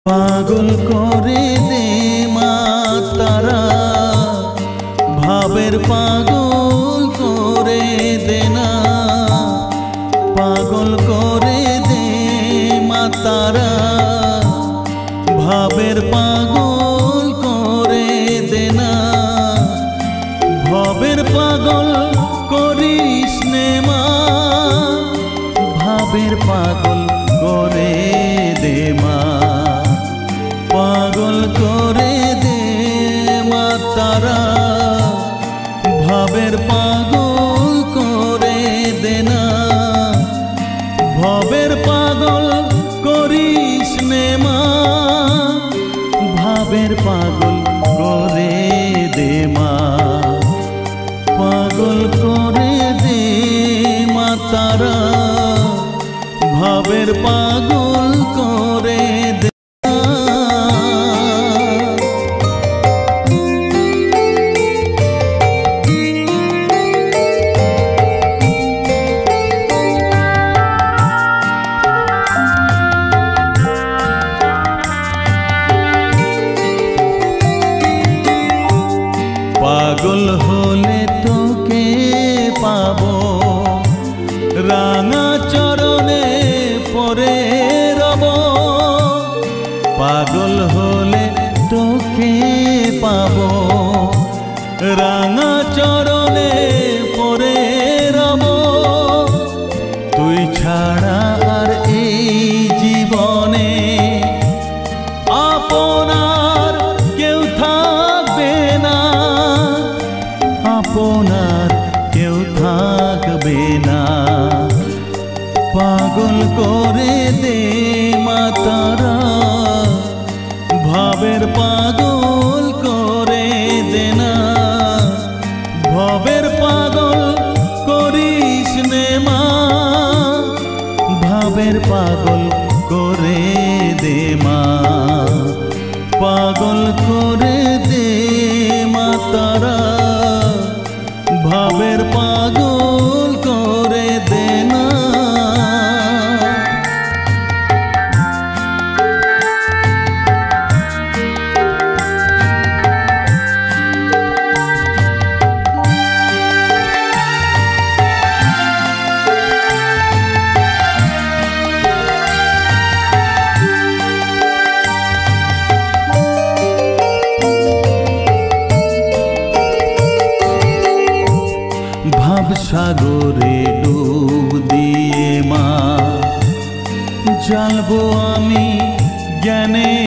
পাগল করে দে মা তারা, ভাবের পাগল করে দে না। পাগল করে দে মা তারা, ভাবের পাগল করে দে না। ভবের পাগল করিস নে মা, ভাবের পাগল করে দে মা। পাগল করে দে মা তারা, ভাবের পাগল করে দে না। ভবের পাগল করিস নে মা, ভাবের পাগল করে দে মা। পাগল করে দে মা তারা, ভাবের পাগল করে দে। পাগল হলে তোকে পাবো, রাঙা চরণে পরে রব। পাগল হলে তোকে পাবো, রাঙা চরণে পরে রব। তুই ছাড়া আর এই জীবনে আপনার কেউ থাকবে না, আপনার কেউ থাকবে না। পাগল করে দে মা তারা, ভাবের পাগল করে দে না। ভবের পাগল করিস নে মা, ভাবের পাগল করে দে মা। পাগল